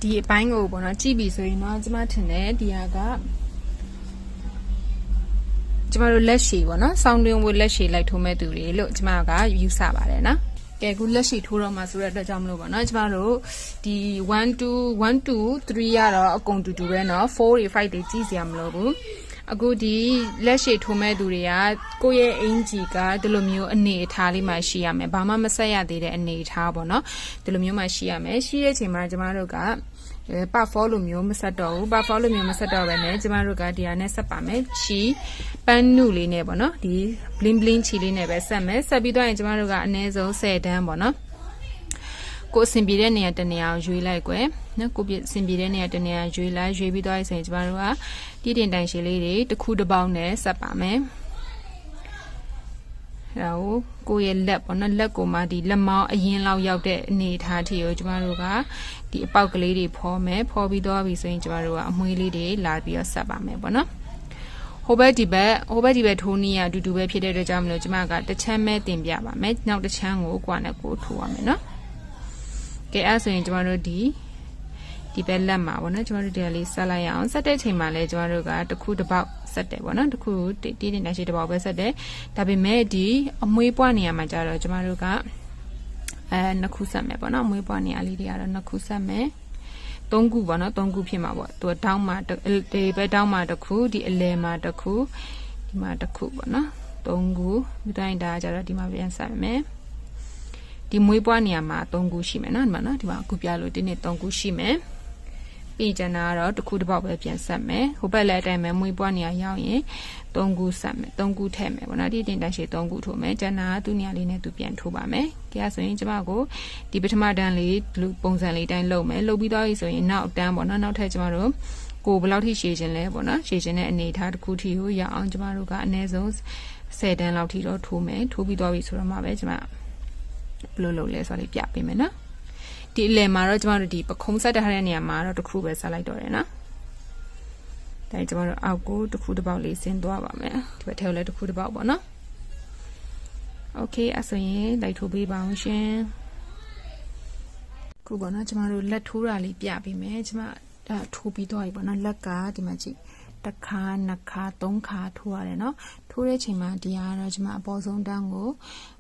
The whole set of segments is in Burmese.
ဒီအပိုင်းကိုပေါ့နော်ကြည့်ပြီဆိုရင်တော့ကျမထင်တယ်ဒီဟာကကျမတို့လက်ရှည်ပေါ့နော်ဆောင်းတွင်းဝလက်ရှည်လိုက်ထိုးမဲ့သူတွေလို့ကျမကယူဆပါတယ်နော်ကဲခုလက်ရှိထိုးတော့မှဆိုတဲ့အတွက်ကြောင့်မလို့ပေါ့နော်ကျမတို့ဒီ1 2 1 2 3ရတော့အကုန်တူတူပဲเนาะ4တွေ5တွေကြီးစရာမလိုဘူးအခုဒီလက်ရှိထိုးမဲ့သူတွေကကိုယ့်ရဲ့အင်ဂျီကဒီလိုမျိုးအနေအထားလေးမှရှိရမယ်ဘာမှမဆက်ရသေးတဲ့အနေအထားပေါ့เนาะဒီလိုမျိုးမှရှိရမယ်ရှိတဲ့ချိန်မှာကျမတို့ကပါဖောလိုမျိုးမဆက်တော့ဘူးပါဖောလိုမျိုးမဆက်တော့ပဲねကျမတို့ကဒီဟာနဲ့ဆက်ပါမယ်ချီပန်းနုလေးနဲ့ပေါ့နော်ဒီ bling bling ချီလေးနဲ့ပဲဆက်မယ်ဆက်ပြီးတော့ရင်ကျမတို့ကအနည်းဆုံး10တန်းပေါ့နော်ကိုအဆင်ပြေတဲ့နေရာတနေရာကိုရွေးလိုက်ကွယ်နော်ကိုအဆင်ပြေတဲ့နေရာတနေရာရွေးလိုက်ရွေးပြီးတော့ဆိုရင်ကျမတို့ကတည်တင်တိုင်ရှည်လေးတွေတစ်ခုတစ်ပေါင်းနဲ့ဆက်ပါမယ်အဲ့ဒါကိုရဲ့လက်ပေါ့နော်လက်ကိုမှဒီလက်မောင်းအရင်လောက်ရောက်တဲ့အနေအထားထိကိုကျမတို့ကဒီအပေါက်ကလေးတွေဖော်မယ်ဖော်ပြီးတော့ပြီဆိုရင်ကျမတို့ကအမွှေးလေးတွေလာပြီးတော့ဆက်ပါမယ်ပေါ့နော်ဟိုဘက်ဒီဘက်ထိုးနီးရအတူတူပဲဖြစ်တဲ့အတွက်ကြောင့်မလို့ကျမကတစ်ချမ်းမဲတင်ပြပါမယ်နောက်တစ်ချမ်းကိုကွာနဲ့ကိုထိုးရမယ်နော်ကဲအဲ့ဆိုရင်ကျမတို့ဒီဘက်လက်မှာပေါ့နော်ကျမတို့ဒီလေးဆက်လိုက်ရအောင်ဆက်တဲ့ချိန်မှာလဲကျမတို့ကတစ်ခုတစ်ပေါက်ဆက်တယ်ပေါ့နော်တစ်ခုတီးတင်တိုင်ရှိတစ်ပေါက်ပဲဆက်တယ်ဒါပေမဲ့ဒီအမွှေးပွားနေရာမှာကျတော့ကျမတို့ကနှစ်ခုဆက်မယ်ပေါ့နော်အမွှေးပွားနေရာလေးတွေကတော့နှစ်ခုဆက်မယ်3ခုပေါ့နော်3ခုဖြစ်မှာပေါ့သူတောင်းမှာဒီဘက်တောင်းမှာတစ်ခုဒီအလယ်မှာတစ်ခုဒီမှာတစ်ခုပေါ့နော်3ခုပြီးတိုင်းဒါကျတော့ဒီမှာပြန်ဆက်မယ်ဒီမွေးပွားနေရာမှာ3ခုရှိမယ်နော်ဒီမှာနော်ဒီမှာအခုပြလို့ဒီနေ့3ခုရှိမယ်ပြီးကျန်တာကတော့တစ်ခုတစ်ပေါက်ပဲပြန်ဆက်မယ်ဟိုဘက်လည်းအတိုင်းပဲမွေးပွားနေရာရောက်ရင်3ခုဆက်မယ်3ခုထည့်မယ်ပေါ့နော်ဒီတင်တိုင်ရှည်3ခုထိုးမယ်ကျန်တာကသူ့နေရာလေးနဲ့သူပြန်ထိုးပါမယ်ကြည့်ရဆိုရင်ကျမကိုဒီပထမတန်းလေးဒီပုံစံလေးတိုင်းလုပ်မယ်လုပ်ပြီးတော့ဆိုရင်နောက်တန်းပေါ့နော်နောက်ထပ်ကျမတို့ကိုဘယ်လောက်ထိရှည်ခြင်းလဲပေါ့နော်ရှည်ခြင်းတဲ့အနေအထားတစ်ခုထိကိုရအောင်ကျမတို့ကအနည်းဆုံး10တန်းလောက်ထိတော့ထိုးမယ်ထိုးပြီးတော့ပြီဆိုတော့မှပဲကျမဘယ်လိုလုပ်လဲဆိုတော့ပြပေးမယ်နော်ဒီအလယ်မှာတော့ကျမတို့ဒီပခုံးဆက်ထားတဲ့နေရာမှာတော့တစ်ခုပဲဆက်လိုက်တော့တယ်နော်ဒါကျမတို့အောက်ကိုတစ်ခုတစ်ပေါက်လေးဆင်းသွားပါမယ်ဒီဘက်ထဲကိုလည်းတစ်ခုတစ်ပေါက်ပေါ့နော်โอเคအဲ့ဆိုရင်လိုက်ထိုးပေးပါအောင်ရှင်ခုပေါ့နော်ကျမတို့လက်ထိုးတာလေးပြပေးမယ်ကျမထိုးပြီးတော့ပြီပေါ့နော်လက်ကဒီမှာကြည့်တစ်ခါနှစ်ခါသုံးခါထိုးရတယ်နော်ထိုးတဲ့ချိန်မှာဒီဟာတော့ကျမအပေါ်ဆုံးတန်းကို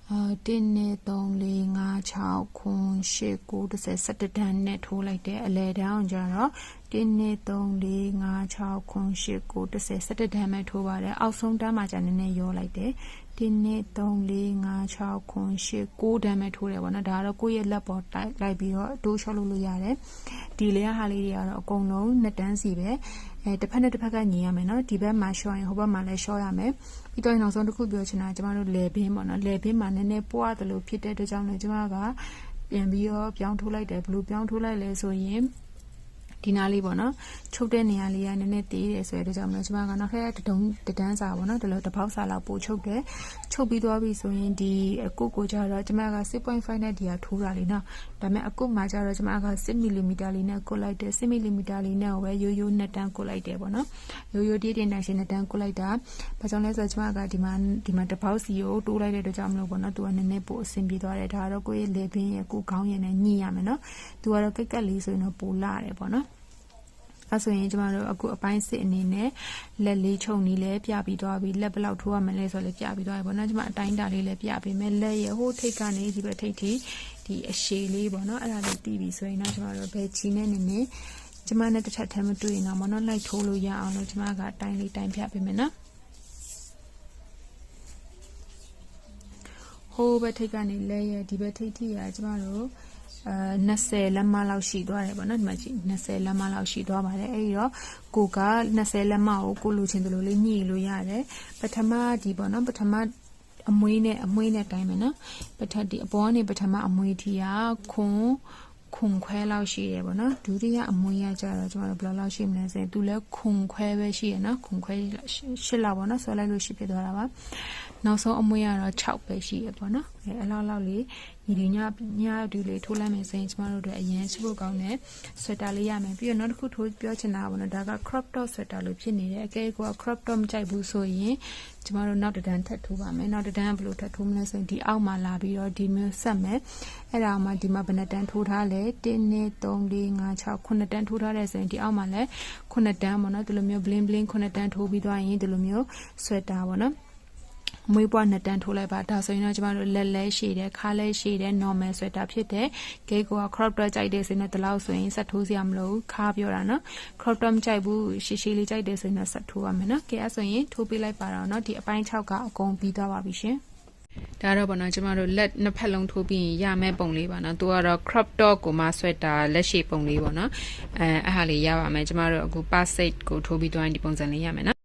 1 2 3 4 5 6 9 10 11 12တန်းနဲ့ထိုးလိုက်တယ်အလဲတန်းကျတော့1 2 3 4 5 6 9 10 11 12တန်းပဲထိုးပါတယ်အောက်ဆုံးတန်းမှာကျနည်းနည်းရောလိုက်တယ်1 2 3 4 5 6 9 10 9တန်းပဲထိုးတယ်ပေါ့နော်ဒါကတော့ကိုယ့်ရဲ့လက်ပေါ်တိုက်လိုက်ပြီးတော့တိုးလျှော့လို့ရတယ်ဒီလေဟာလေးတွေကတော့အကုန်လုံး2တန်းစီပဲတစ်ဖက်နဲ့တစ်ဖက်ကညီရမယ်နော်ဒီဘက်မှာလျှော့ရင်ဟိုဘက်မှာလည်းလျှော့ရမယ်ပြီးတော့နောက်ဆုံးတစ်ခုပြောချင်တာကျမတို့လေဘင်းပေါ့နော်လေဘင်းမှာနည်းနည်းပွားတယ်လို့ဖြစ်တဲ့အတွက်ကြောင့်လည်းကျမကပြန်ပြီးတော့ပြောင်းထိုးလိုက်တယ်ဘယ်လိုပြောင်းထိုးလိုက်လဲဆိုရင်ဒီနားလေးပေါ့နော်ချုပ်တဲ့နေရာလေးကနည်းနည်းသေးတယ်ဆိုတဲ့ကြောင့်လည်းကျမကနောက်ထပ်တန်းစာပေါ့နော်ဒီလိုတစ်ပေါက်စာလောက်ပို့ချုပ်တယ်ချုပ်ပြီးသွားပြီဆိုရင်ဒီအကုတ်ကိုကျတော့ကျမက 6.5 နဲ့ဒီဟာထိုးတာလေးနော်ဒါပေမဲ့အကုတ်မှာကျတော့ကျမက6 mm လေးနဲ့ကုတ်လိုက်တယ်6 mm လေးနဲ့ပဲရိုးရိုးနှစ်တန်းကုတ်လိုက်တယ်ပေါ့နော်ရိုးရိုးဒီတင်တိုင်ရှင်နှစ်တန်းကုတ်လိုက်တာဘာကြောင့်လဲဆိုတော့ကျမကဒီမှာတစ်ပေါက်စီကိုတိုးလိုက်တဲ့အတွက်ကြောင့်မလို့ပေါ့နော်သူကနည်းနည်းပိုအဆင်ပြေသွားတယ်ဒါကတော့ကိုယ့်ရဲ့လေပင်ရဲ့ကိုခေါင်းရည်နဲ့ညှိရမယ်နော်သူကတော့ကိတ်ကက်လေးဆိုရင်တော့ပိုလာတယ်ပေါ့နော်အဲ့ဆိုရင်ကျမတို့အခုအပိုင်းစစ်အနေနဲ့လက်လေးချုပ်နီးလဲပြပြီးသွားပြီလက်ဘယ်လောက်ထိုးရမလဲဆိုလဲပြပြီးသွားပြီပေါ့နော်ကျမအတိုင်းတာလေးလဲပြပေးမယ်လက်ရဲ့ဟိုထိတ်ကနေဒီဘက်ထိတ်ထိဒီအရှည်လေးပေါ့နော်အဲ့ဒါလေးတီးပြီးဆိုရင်တော့ကျမတို့ဘယ်ချီနဲ့နေကျမနဲ့တစ်ထပ်ထမ်းမတွေ့ရင်တော့မနော်လိုက်ထိုးလို့ရအောင်လို့ကျမကအတိုင်းလေးတိုင်းပြပေးမယ်နော်ဟိုဘက်ထိတ်ကနေလက်ရဲ့ဒီဘက်ထိတ်ထိရကျမတို့20လက်မလောက်ရှိသွားတယ်ပေါ့နော်ဒီမှာကြည့်20လက်မလောက်ရှိသွားပါတယ်အဲ့ဒီတော့ကိုက20လက်မကိုလိုချင်တယ်လို့လေးညှိလို့ရတယ်ပထမဒီပေါ့နော်ပထမအမွှေးနဲ့တိုင်းမယ်နော်ပထဒီအပေါ်ကနေပထမအမွှေးထိကခွန်ခွဲလောက်ရှိရပေါ့နော်ဒုတိယအမွှေးရကြတော့ကျွန်တော်ဘယ်လောက်ရှိမလဲဆိုရင်သူလည်းခွန်ခွဲပဲရှိရနော်ခွန်ခွဲ8လောက်ပေါ့နော်ဆွဲလိုက်လို့ရှိဖြစ်သွားတာပါ နောက်ဆုံးအမွှေးကတော့6ပဲရှိရပေါ့နော်အဲအလောက်လေးညီဒီညတူလေးထိုးလိုက်မယ်ဆိုရင်ကျမတို့တို့အရင်ချဖို့ကောင်းတဲ့ sweater လေးရမယ်ပြီးတော့နောက်တစ်ခုထိုးပြောချင်တာပေါ့နော်ဒါက crop top sweater လို့ဖြစ်နေတယ်အကဲကိုက crop top မကြိုက်ဘူးဆိုရင်ကျမတို့နောက်တစ်တန်းထပ်ထိုးပါမယ်နောက်တစ်တန်းဘယ်လိုထပ်ထိုးမလဲဆိုရင်ဒီအောက်မှာလာပြီးတော့ဒီမျိုးဆက်မယ်အဲ့ဒါမှဒီမှာဘယ်နှတန်းထိုးထားလဲ1 2 3 4 5 6 9တန်းထိုးထားတယ်ဆိုရင်ဒီအောက်မှာလည်း9တန်းပေါ့နော်ဒီလိုမျိုး bling bling 9တန်းထိုးပြီးသွားရင်ဒီလိုမျိုး sweater ပေါ့နော်မွေးပွား2တန်းထိုးလိုက်ပါဒါဆိုရင်တော့ကျမတို့လက်လဲရှည်တယ်ခါလဲရှည်တယ် normal sweater ဖြစ်တယ်ဂိတ်က crop top ကြိုက်တယ်ဆိုရင်ဒီလောက်ဆိုရင်ဆက်ထိုးစရာမလိုဘူးခါပြောတာနော် crop top မကြိုက်ဘူးရှည်ရှည်လေးကြိုက်တယ်ဆိုရင်ဆက်ထိုးရမယ်နော်ကဲအဲ့ဆိုရင်ထိုးပေးလိုက်ပါတော့နော်ဒီအပိုင်း6ကအကုန်ပြီးသွားပါပြီရှင်ဒါတော့ပေါ့နော်ကျမတို့လက်နှစ်ဖက်လုံးထိုးပြီးရမယ့်ပုံလေးပါနော်သူကတော့ crop top ကိုမှ sweater လက်ရှည်ပုံလေးပေါ့နော်အဲ့ဟာလေးရပါမယ်ကျမတို့အခု passage ကိုထိုးပြီးသွားရင်ဒီပုံစံလေးရမယ်နော်